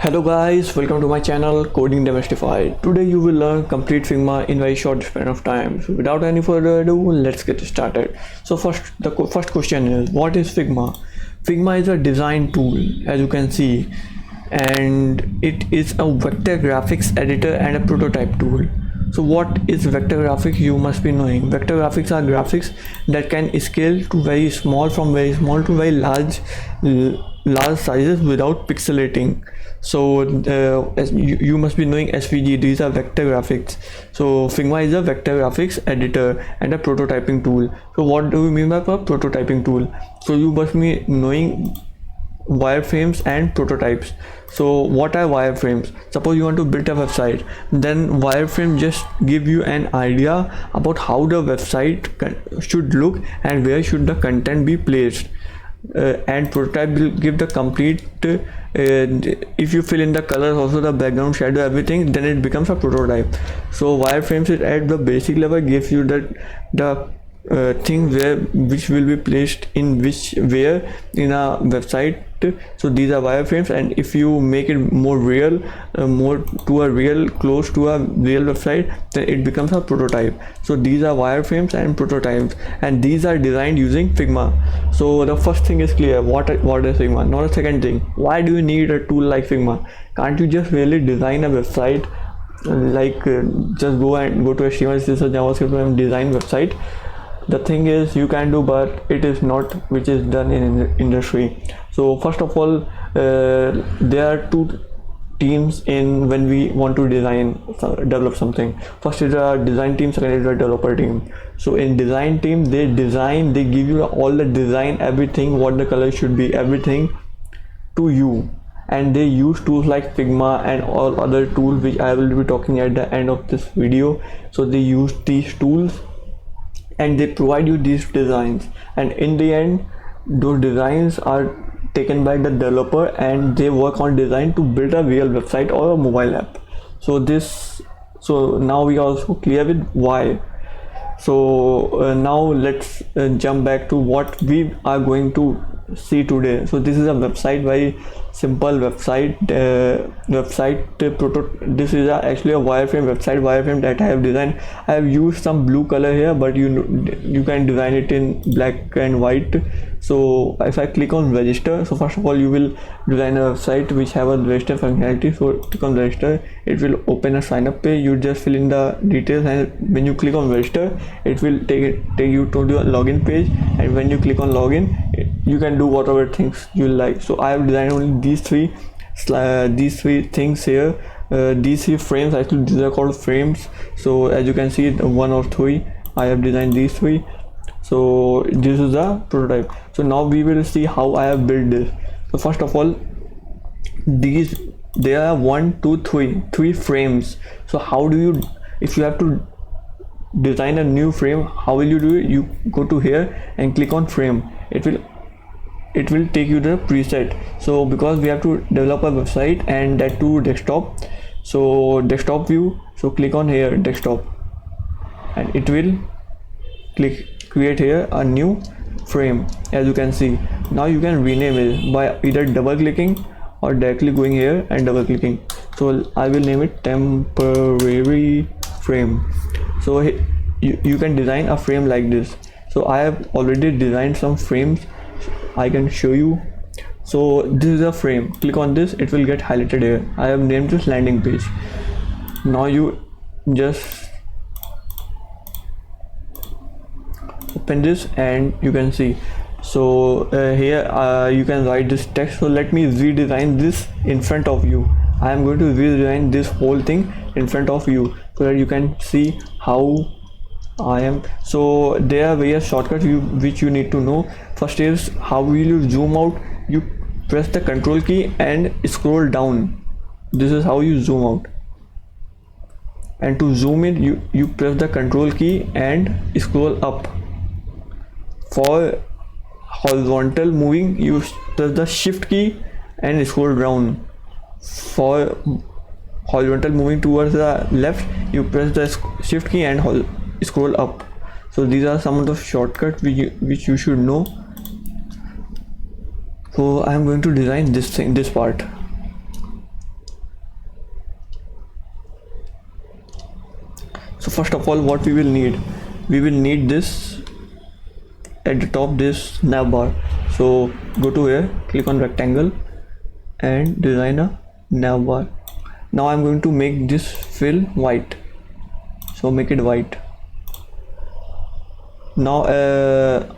Hello guys, welcome to my channel Coding Demystified. Today you will learn complete Figma in very short span of time. So without any further ado, let's get started. So the first question is, what is Figma? Figma is a design tool, as you can see, and it is a vector graphics editor and a prototype tool. So what is vector graphics? You must be knowing. Vector graphics are graphics that can scale to very small, from very small to very large sizes without pixelating. So as you must be knowing SVG, these are vector graphics. So Figma is a vector graphics editor and a prototyping tool. So what do we mean by a prototyping tool? So you must be knowing wireframes and prototypes. So what are wireframes? Suppose you want to build a website, then wireframe just give you an idea about how the website should look and where should the content be placed. And prototype will give the complete if you fill in the colors, also the background, shadow, everything, then it becomes a prototype. So wireframes is at the basic level, gives you the thing which will be placed in where in a website. So these are wireframes, and if you make it more real, more to a real, close to a real website, then it becomes a prototype. So these are wireframes and prototypes, and these are designed using Figma. So the first thing is clear, what is Figma. Now the second thing, why do you need a tool like Figma? Can't you just really design a website, just go to HTML, CSS, JavaScript and design website? The thing is, you can do, but it is not which is done in industry. So first of all, there are two teams in when we want to develop something. First is a design team, second is a developer team. So in design team, they give you all the design, everything, what the color should be, everything to you, and they use tools like Figma and all other tools which I will be talking at the end of this video. So they use these tools and they provide you these designs, and in the end those designs are taken by the developer and they work on design to build a real website or a mobile app. So now we are also clear with why. So now let's jump back to what we are going to see today. So this is a website, very simple website. This is actually a wireframe website that I have designed. I have used some blue color here, but you can design it in black and white. So if I click on register, so first of all you will design a website which have a register functionality. So click on register, it will open a sign up page. You just fill in the details, and when you click on register, it will take you to the login page, and when you click on login, you can do whatever things you like. So I have designed only these three things here. These three frames, actually these are called frames. So as you can see, one or three, I have designed these three. So this is a prototype. So now we will see how I have built this. So first of all, there are three frames. So how do you, if you have to design a new frame, how will you do it? You go to here and click on frame. It will take you to the preset. So because we have to develop a website and that to desktop, so desktop view, so click on here desktop, and it will create here a new frame. As you can see, now you can rename it by either double clicking or directly going here and double clicking. So I will name it temporary frame. So you can design a frame like this. So I have already designed some frames, I can show you. So this is a frame, click on this, it will get highlighted here. I have named this landing page. Now you just open this and you can see. So here you can write this text. So let me redesign this in front of you. I am going to redesign this whole thing in front of you so that you can see how I am. So there are various shortcuts which you need to know. First is, how will you zoom out? You press the control key and scroll down. This is how you zoom out. And to zoom in, you press the control key and scroll up. For horizontal moving, you press the shift key and scroll down. For horizontal moving towards the left, you press the shift key and scroll up. So these are some of the shortcuts which you should know. So I am going to design this part. So first of all, what we will need this at the top, this nav bar. So go to here, click on rectangle and design a nav bar. Now I'm going to make this fill white, so make it white. Now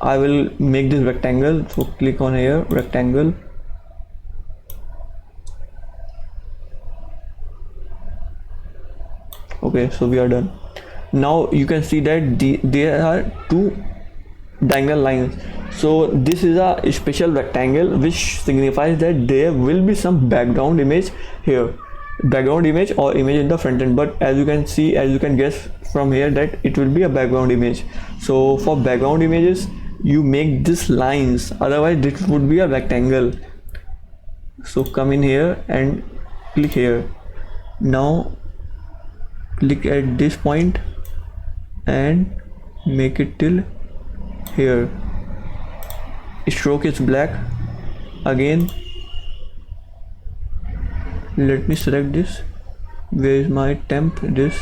I will make this rectangle, so click on here, rectangle, okay, so we are done. Now you can see that there are two diagonal lines, so this is a special rectangle which signifies that there will be some background image here, background image or image in the front end. But as you can see, as you can guess from here, that it will be a background image. So for background images you make these lines, otherwise this would be a rectangle. So come in here and click here. Now click at this point and make it till here. Stroke is black. Again, let me select this. Where is my temp? This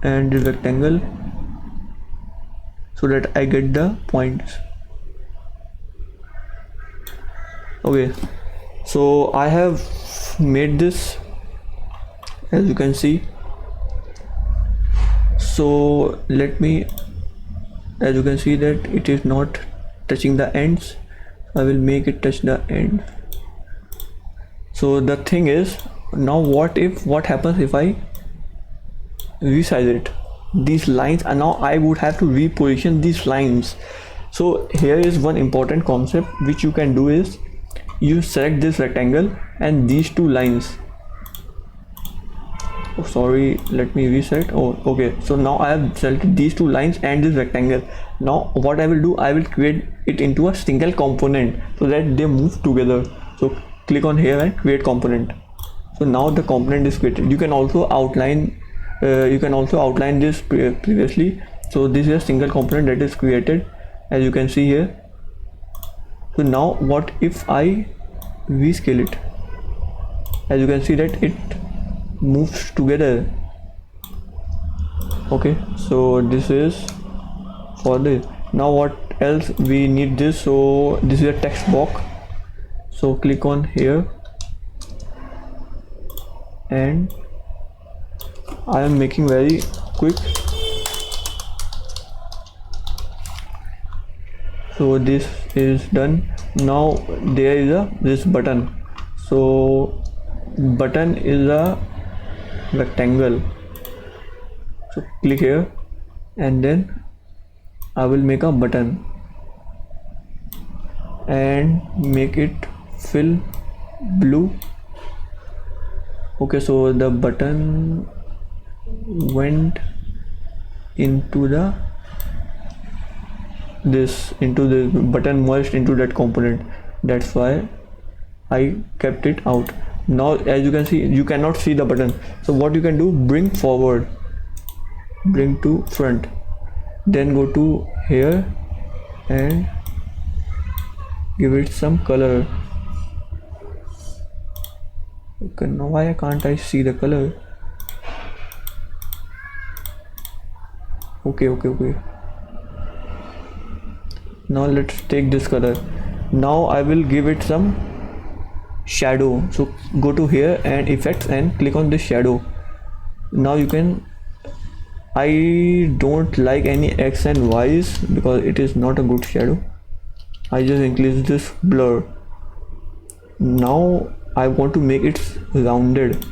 and the rectangle, so that I get the points. Okay, so I have made this, as you can see. So let me, as you can see that it is not touching the ends, I will make it touch the end. So the thing is, now what happens if I resize it? These lines, and now I would have to reposition these lines. So here is one important concept which you can do is, you select this rectangle and these two lines. Oh sorry, let me reset. Oh okay, so now I have selected these two lines and this rectangle. Now what I will do, I will create it into a single component so that they move together. So click on here and create component. So now the component is created. You can also outline this previously. So this is a single component that is created, as you can see here. So now what if I rescale it? As you can see that it moves together. Okay, so this is for this. Now what else we need this? So this is a text box. So click on here and I am making very quick. So this is done. Now there is this button. So button is a rectangle. So click here and then I will make a button and make it fill blue. Okay, so the button went into the button merged into that component, that's why I kept it out. Now as you can see, you cannot see the button. So what you can do, bring forward, bring to front, then go to here and give it some color. Okay, now why can't I see the color? Okay. Now let's take this color. Now I will give it some shadow. So go to here and effects and click on this shadow. Now you can, I don't like any X and Y's because it is not a good shadow. I just increase this blur. Now I want to make it rounded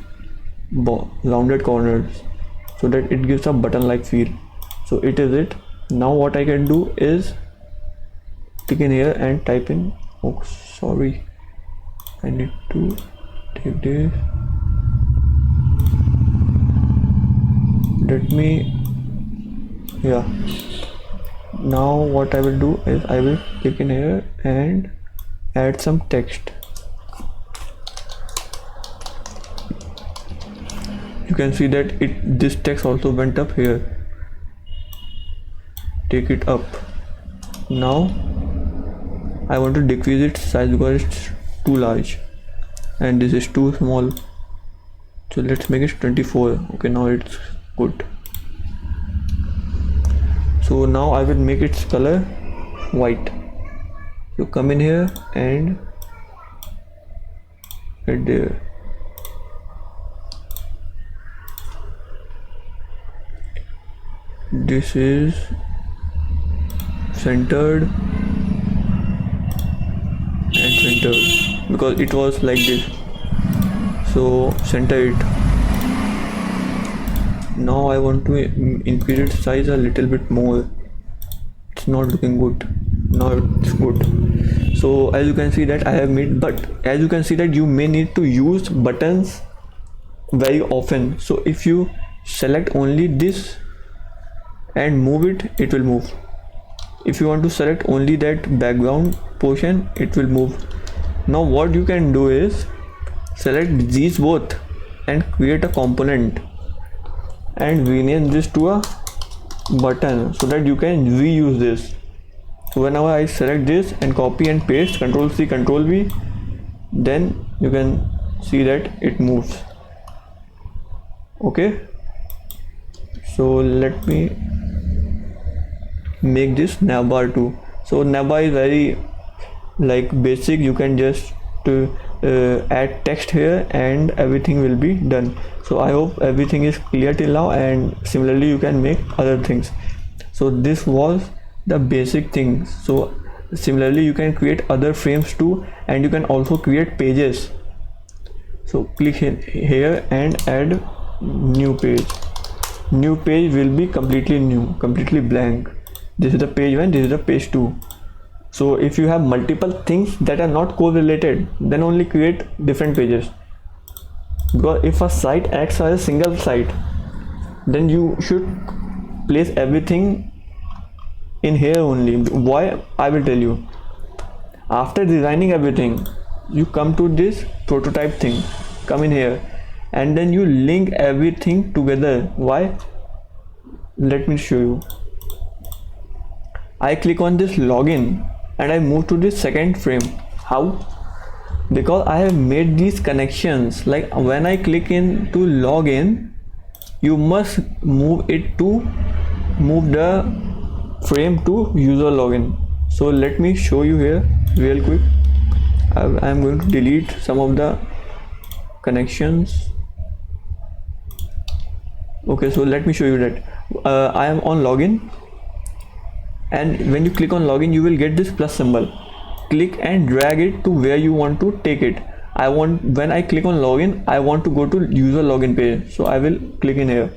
corners so that it gives a button like feel. So it is it. Now what I can do is click in here and type in, oh sorry, I need to take this. Let me, yeah. Now what I will do is I will click in here and add some text. You can see that this text also went up here. Take it up. Now I want to decrease its size because it's too large and this is too small. So let's make it 24. Okay, now it's good. So now I will make its color white. So come in here and right there. This is centered and centered because it was like this. So center it. Now I want to increase its size a little bit more. It's not looking good. Now it's good. So as you can see that I have made, but as you can see that you may need to use buttons very often. So if you select only this and move it, it will move. If you want to select only that background portion, it will move. Now what you can do is select these both and create a component and rename this to a button so that you can reuse this. So whenever I select this and copy and paste, Ctrl C Ctrl V, then you can see that it moves. Okay, so let me make this navbar too. So navbar is very like basic. You can just add text here and everything will be done. So I hope everything is clear till now, and similarly you can make other things. So this was the basic things. So similarly you can create other frames too, and you can also create pages. So click here and add new page. New page will be completely new, completely blank. This is the page 1, this is the page 2. So if you have multiple things that are not correlated, then only create different pages. Because if a site acts as a single site, then you should place everything in here only. Why? I will tell you. After designing everything, you come to this prototype thing, come in here, and then you link everything together. Why? Let me show you. I click on this login and I move to this second frame. How? Because I have made these connections. Like when I click in to login, you must move the frame to user login. So let me show you here real quick. I am going to delete some of the connections. Okay, so let me show you that I am on login, and when you click on login you will get this plus symbol. Click and drag it to where you want to take it. When I click on login, I want to go to user login page, so I will click in here.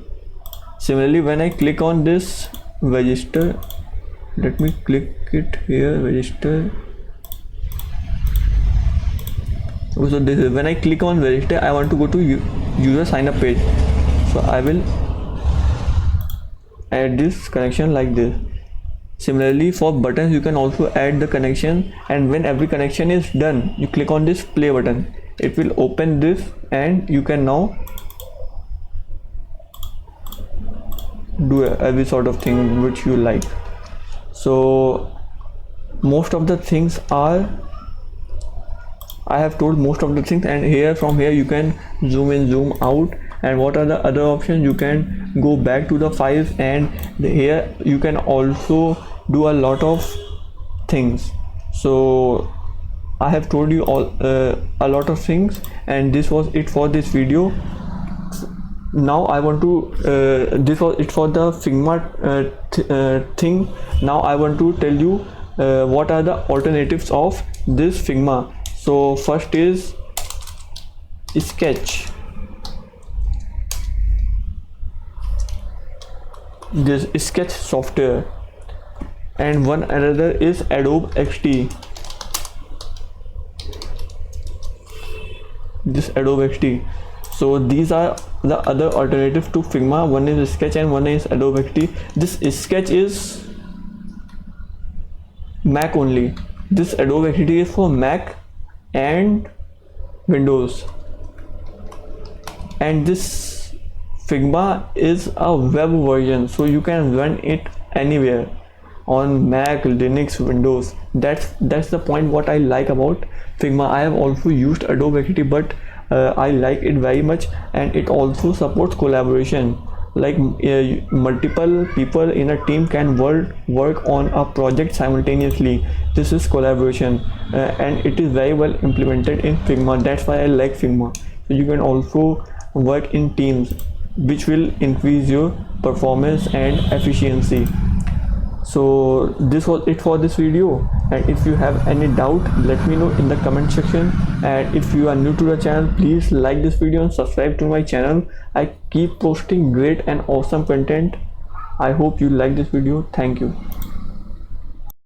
Similarly, when I click on this register, let me click it here, register. So this is when I click on register, I want to go to user sign up page, so I will add this connection like this. Similarly, for buttons you can also add the connection, and when every connection is done, you click on this play button. It will open this and you can now do every sort of thing which you like. So most of the things are, I have told most of the things, and here from here you can zoom in, zoom out. And what are the other options? You can go back to the files, and here you can also do a lot of things. So I have told you all a lot of things, and this was it for this video. Now I want to this was it for the Figma thing. Now I want to tell you what are the alternatives of this Figma. So first is Sketch. This Sketch software, and one another is Adobe XD. This Adobe XD. So these are the other alternatives to Figma. One is Sketch and one is Adobe XD. This Sketch is Mac only. This Adobe XD is for Mac and Windows, and this Figma is a web version, so you can run it anywhere on Mac, Linux, Windows. That's the point what I like about Figma. I have also used Adobe XD, but I like it very much, and it also supports collaboration. like multiple people in a team can work on a project simultaneously. This is collaboration, and it is very well implemented in Figma. That's why I like Figma. So you can also work in teams, which will increase your performance and efficiency. So this was it for this video, and if you have any doubt, let me know in the comment section. And if you are new to the channel, please like this video and subscribe to my channel. I keep posting great and awesome content. I hope you like this video. Thank you.